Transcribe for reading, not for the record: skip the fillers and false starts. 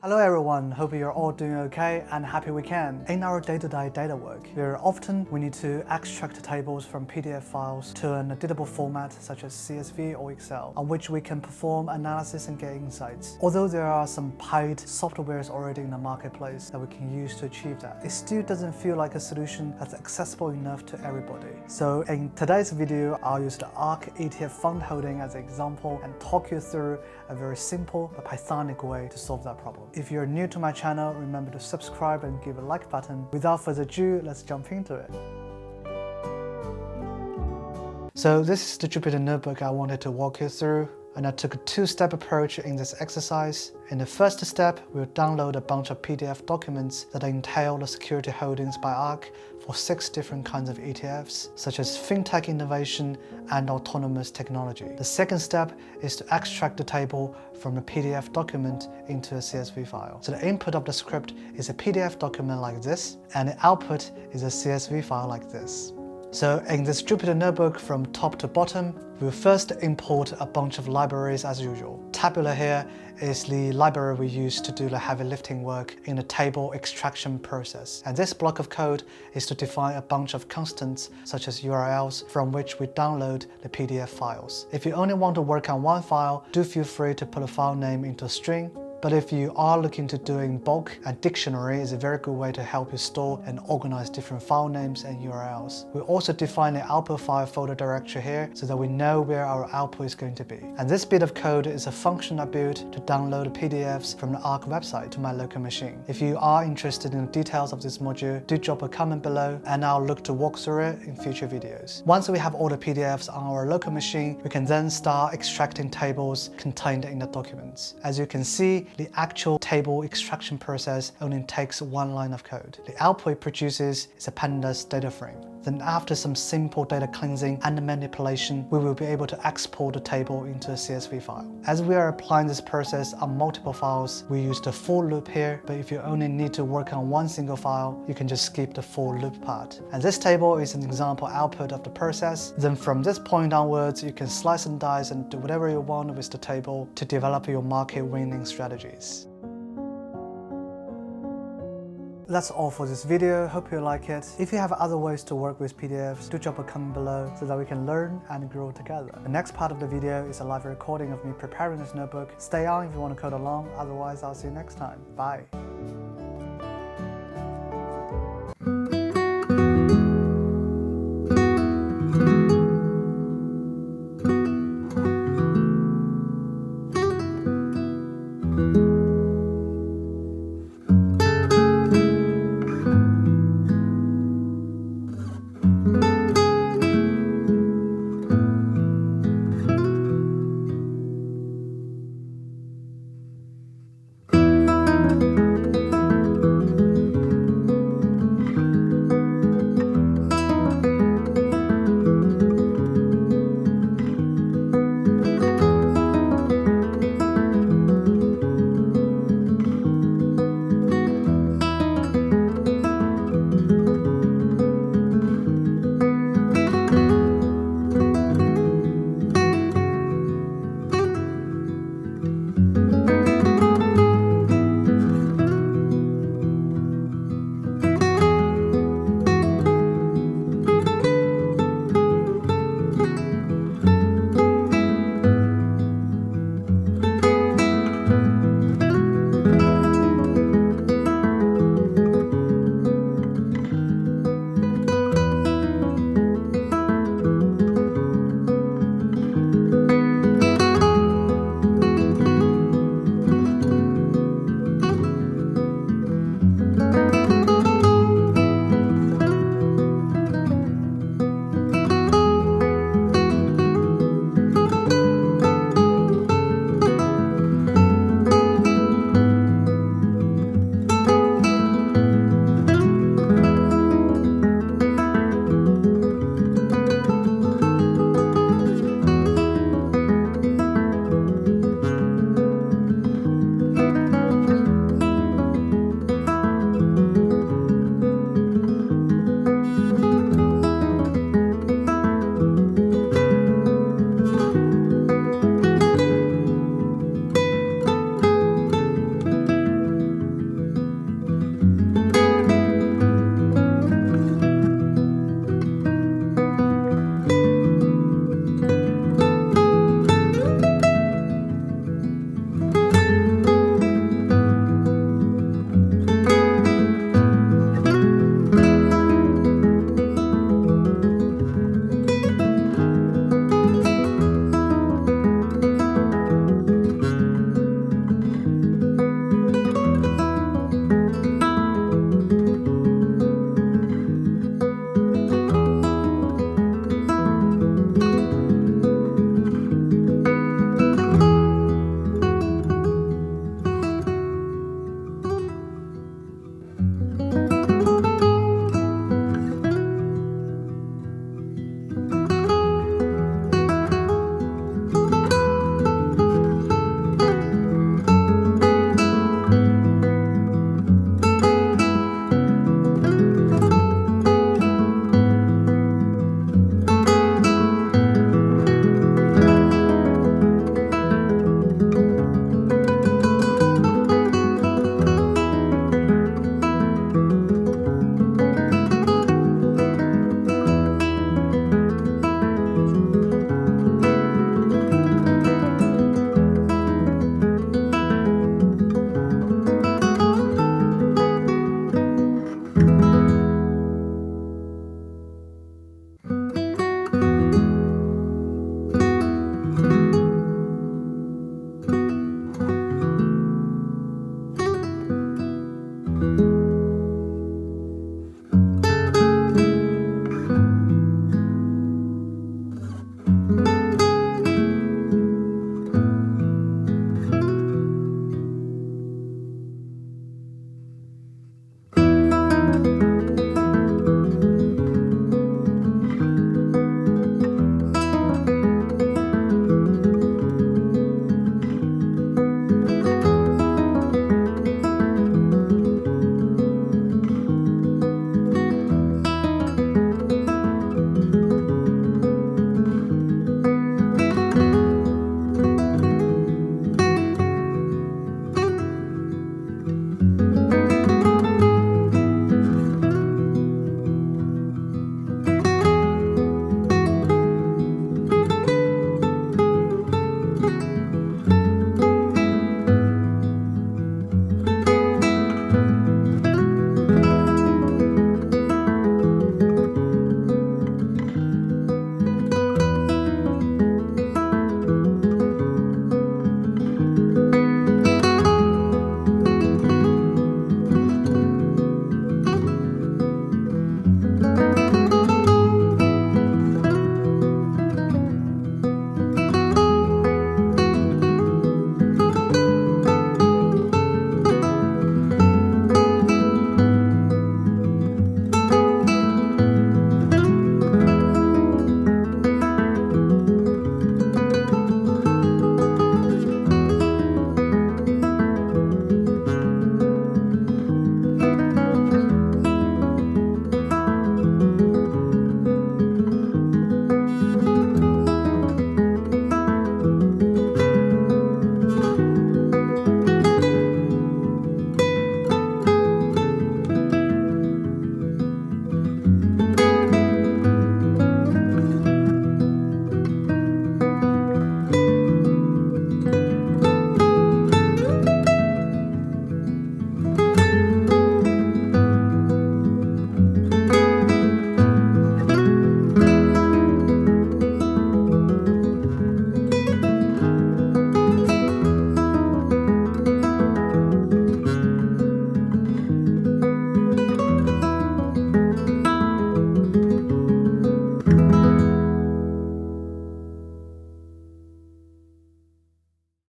Hello everyone, hope you're all doing okay and happy weekend. In our day-to-day data work, we need to extract tables from PDF files to an editable format such as CSV or Excel, on which we can perform analysis and get insights. Although there are some paid softwares already in the marketplace that we can use to achieve that, it still doesn't feel like a solution that's accessible enough to everybody. So in today's video, I'll use the ARK ETF fund holding as an example and talk you through a very simple but Pythonic way to solve that problem. If you're new to my channel, remember to subscribe and give a like button. Without further ado, let's jump into it. So this is the Jupyter notebook I wanted to walk you through, and I took a two-step approach in this exercise. In the first step, we'll download a bunch of PDF documents that entail the security holdings by ARK for 6 different kinds of ETFs, such as fintech innovation and autonomous technology. The second step is to extract the table from the PDF document into a CSV file. So the input of the script is a PDF document like this, and the output is a CSV file like this. So in this Jupyter notebook, from top to bottom, we'll first import a bunch of libraries as usual. Tabular here is the library we use to do the heavy lifting work in the table extraction process. And this block of code is to define a bunch of constants such as URLs from which we download the PDF files. If you only want to work on one file, do feel free to put a file name into a string. But if you are looking to do in bulk, a dictionary is a very good way to help you store and organize different file names and URLs. We also define the output file folder directory here so that we know where our output is going to be. And this bit of code is a function I built to download PDFs from the ARK website to my local machine. If you are interested in the details of this module, do drop a comment below and I'll look to walk through it in future videos. Once we have all the PDFs on our local machine, we can then start extracting tables contained in the documents. As you can see, the actual table extraction process only takes one line of code. The output it produces is a pandas data frame. Then after some simple data cleansing and manipulation, we will be able to export the table into a CSV file. As we are applying this process on multiple files, we use the for loop here, but if you only need to work on one single file, you can just skip the for loop part. And this table is an example output of the process. Then from this point onwards, you can slice and dice and do whatever you want with the table to develop your market winning strategies. That's all for this video, hope you like it. If you have other ways to work with PDFs, do drop a comment below so that we can learn and grow together. The next part of the video is a live recording of me preparing this notebook. Stay on if you want to code along, otherwise I'll see you next time. Bye.